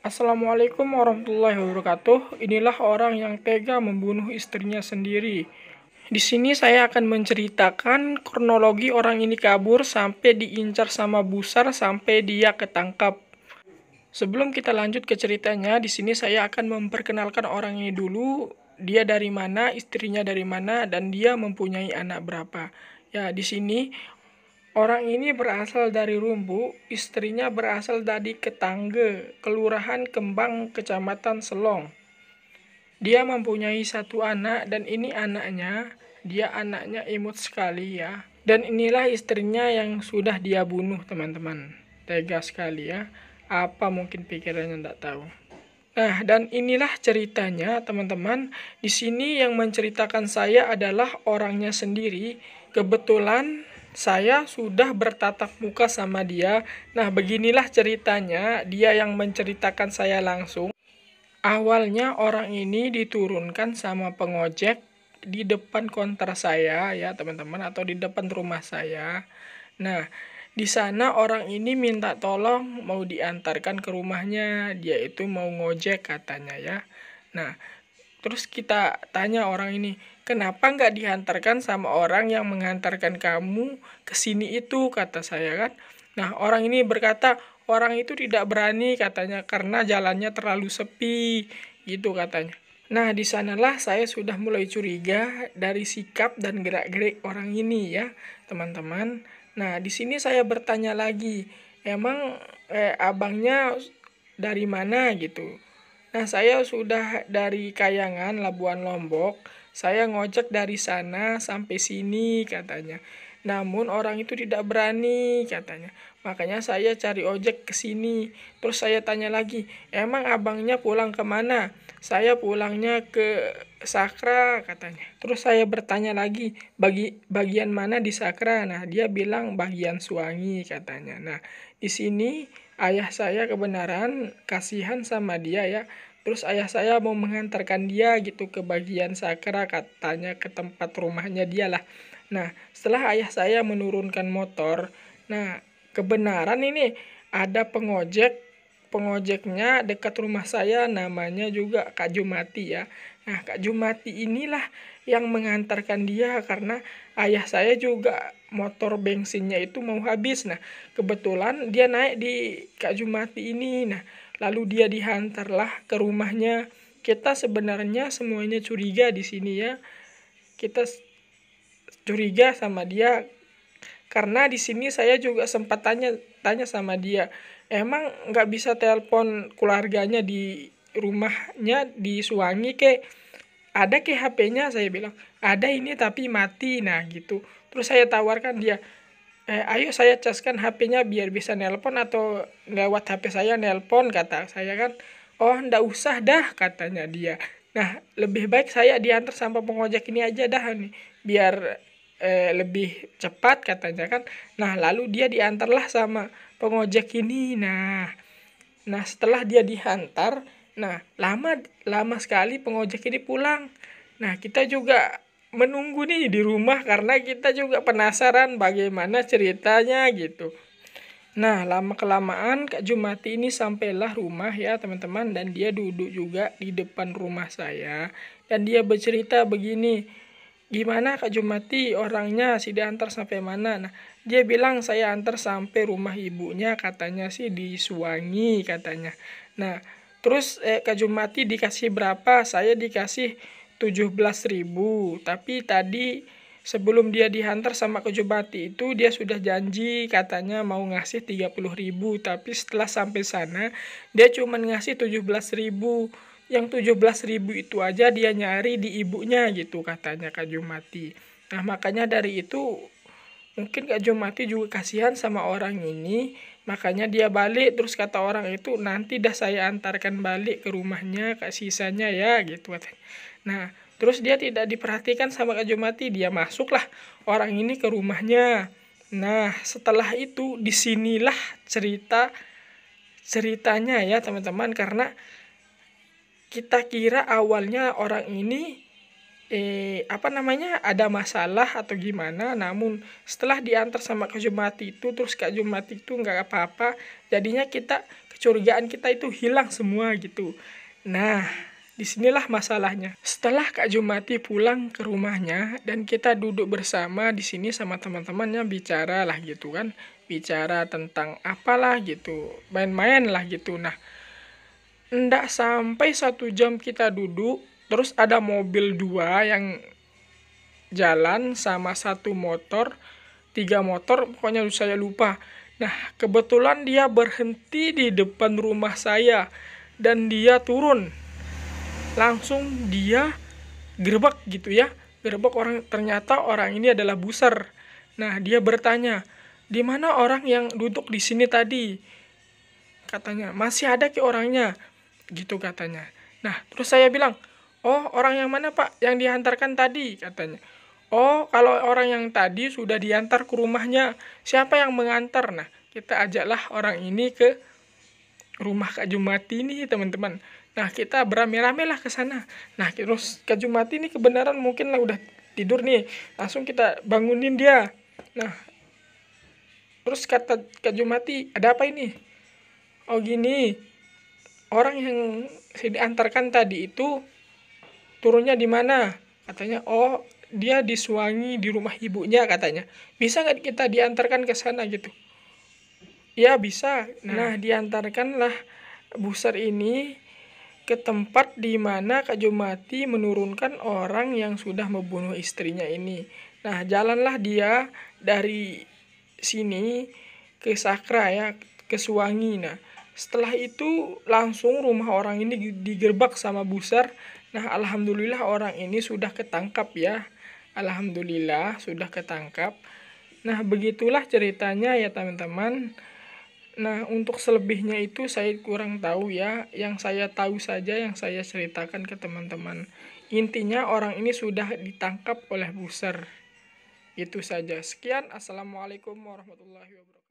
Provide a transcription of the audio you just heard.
Assalamualaikum warahmatullahi wabarakatuh. Inilah orang yang tega membunuh istrinya sendiri. Di sini saya akan menceritakan kronologi orang ini kabur sampai diincar sama busar sampai dia ketangkap. Sebelum kita lanjut ke ceritanya, di sini saya akan memperkenalkan orang ini dulu. Dia dari mana, istrinya dari mana, dan dia mempunyai anak berapa. Ya, di sini orang ini berasal dari Rumbu, istrinya berasal dari Ketangge, Kelurahan Kembang, Kecamatan Selong. Dia mempunyai satu anak dan ini anaknya imut sekali ya. Dan inilah istrinya yang sudah dia bunuh, teman-teman. Tega sekali ya. Apa mungkin pikirannya tidak tahu. Nah, dan inilah ceritanya, teman-teman. Di sini yang menceritakan saya adalah orangnya sendiri. Kebetulan saya sudah bertatap muka sama dia. Nah, beginilah ceritanya. Dia yang menceritakan saya langsung. Awalnya orang ini diturunkan sama pengojek di depan konter saya ya, teman-teman, atau di depan rumah saya. Nah, di sana orang ini minta tolong mau diantarkan ke rumahnya, dia itu mau ngojek katanya ya. Nah, terus kita tanya orang ini, kenapa nggak dihantarkan sama orang yang menghantarkan kamu ke sini itu, kata saya kan. Nah, orang ini berkata, orang itu tidak berani katanya karena jalannya terlalu sepi, gitu katanya. Nah, di sanalah saya sudah mulai curiga dari sikap dan gerak-gerik orang ini ya, teman-teman. Nah, di sini saya bertanya lagi, emang abangnya dari mana gitu. Nah, saya sudah dari Kayangan, Labuan Lombok. Saya ngojek dari sana sampai sini katanya. Namun orang itu tidak berani katanya. Makanya saya cari ojek ke sini. Terus saya tanya lagi, emang abangnya pulang kemana? Saya pulangnya ke Sakra katanya. Terus saya bertanya lagi, bagian mana di Sakra? Nah, dia bilang bagian Suwangi katanya. Nah, di sini ayah saya kebenaran kasihan sama dia ya. Terus ayah saya mau mengantarkan dia gitu ke bagian Sakra katanya, ke tempat rumahnya dia lah. Nah, setelah ayah saya menurunkan motor, nah kebenaran ini ada pengojeknya dekat rumah saya, namanya juga Kak Jumati ya. Nah, Kak Jumati inilah yang mengantarkan dia karena ayah saya juga motor bensinnya itu mau habis. Nah, kebetulan dia naik di Kak Jumati ini. Nah, lalu dia dihantarlah ke rumahnya. Kita sebenarnya semuanya curiga di sini ya. Kita curiga sama dia karena di sini saya juga sempat tanya sama dia, emang nggak bisa telepon keluarganya di rumahnya di Suwangi ke, ada ke HP-nya, saya bilang ada ini tapi mati. Nah gitu, terus saya tawarkan dia, ayo saya caskan HP-nya biar bisa nelpon atau lewat HP saya nelpon, kata saya kan. Oh ndak usah dah katanya dia. Nah lebih baik saya diantar sama pengojek ini aja dah nih biar lebih cepat katanya kan. Nah lalu dia diantarlah sama pengojek ini. Nah setelah dia diantar, nah lama sekali pengojek ini pulang. Nah kita juga menunggu nih di rumah karena kita juga penasaran bagaimana ceritanya gitu. Nah, lama-kelamaan Kak Jumati ini sampailah rumah ya teman-teman, dan dia duduk juga di depan rumah saya dan dia bercerita begini, gimana Kak Jumati orangnya sih diantar sampai mana? Nah, dia bilang saya antar sampai rumah ibunya, katanya sih di Suwangi katanya. Nah, terus Kak Jumati dikasih berapa? Saya dikasih 17.000, tapi tadi sebelum dia dihantar sama Kak Jumati itu dia sudah janji katanya mau ngasih 30.000, tapi setelah sampai sana dia cuma ngasih 17.000. Yang 17.000 itu aja dia nyari di ibunya gitu katanya Kak Jumati. Nah makanya dari itu mungkin Kak Jumati juga kasihan sama orang ini, makanya dia balik. Terus kata orang itu, nanti dah saya antarkan balik ke rumahnya Kak sisanya ya gitu katanya. Nah terus dia tidak diperhatikan sama Kak Jumati, dia masuklah orang ini ke rumahnya. Nah setelah itu disinilah ceritanya ya teman-teman, karena kita kira awalnya orang ini ada masalah atau gimana, namun setelah diantar sama Kak Jumati itu terus Kak Jumati itu nggak apa-apa, jadinya kita kecurigaan kita itu hilang semua gitu. Nah, disinilah masalahnya. Setelah Kak Jumati pulang ke rumahnya dan kita duduk bersama di sini sama teman-temannya bicara lah gitu kan, bicara tentang apalah gitu, main-main lah gitu. Nah, ndak sampai 1 jam kita duduk, terus ada mobil 2 yang jalan sama 1 motor, 3 motor, pokoknya saya lupa. Nah, kebetulan dia berhenti di depan rumah saya dan dia turun. Langsung dia gerbek gitu ya. Gerbek orang, ternyata orang ini adalah buser. Nah, dia bertanya, "Di mana orang yang duduk di sini tadi?" Katanya, "Masih ada ke orangnya." Gitu katanya. Nah, terus saya bilang, "Oh, orang yang mana, Pak? Yang diantarkan tadi?" Katanya. "Oh, kalau orang yang tadi sudah diantar ke rumahnya. Siapa yang mengantar?" Nah, kita ajaklah orang ini ke rumah Kak Jumati ini, teman-teman. Nah, kita beramai-ramai lah ke sana. Nah, terus Kak Jumati ini kebenaran mungkin lah udah tidur nih. Langsung kita bangunin dia. Nah, terus kata Kak Jumati, "Ada apa ini?" "Oh, gini. Orang yang saya diantarkan tadi itu turunnya di mana?" Katanya, "Oh, dia di Suwangi di rumah ibunya," katanya. "Bisa nggak kita diantarkan ke sana gitu?" "Ya, bisa." Nah, diantarkanlah buser ini ke tempat di mana Kak Jumati menurunkan orang yang sudah membunuh istrinya ini. Nah, jalanlah dia dari sini ke Sakra ya, ke Suwangi. Nah, setelah itu langsung rumah orang ini digerbek sama buser. Nah, alhamdulillah orang ini sudah ketangkap ya. Alhamdulillah sudah ketangkap. Nah, begitulah ceritanya ya teman-teman. Nah, untuk selebihnya itu saya kurang tahu ya. Yang saya tahu saja yang saya ceritakan ke teman-teman. Intinya orang ini sudah ditangkap oleh buser. Itu saja. Sekian. Assalamualaikum warahmatullahi wabarakatuh.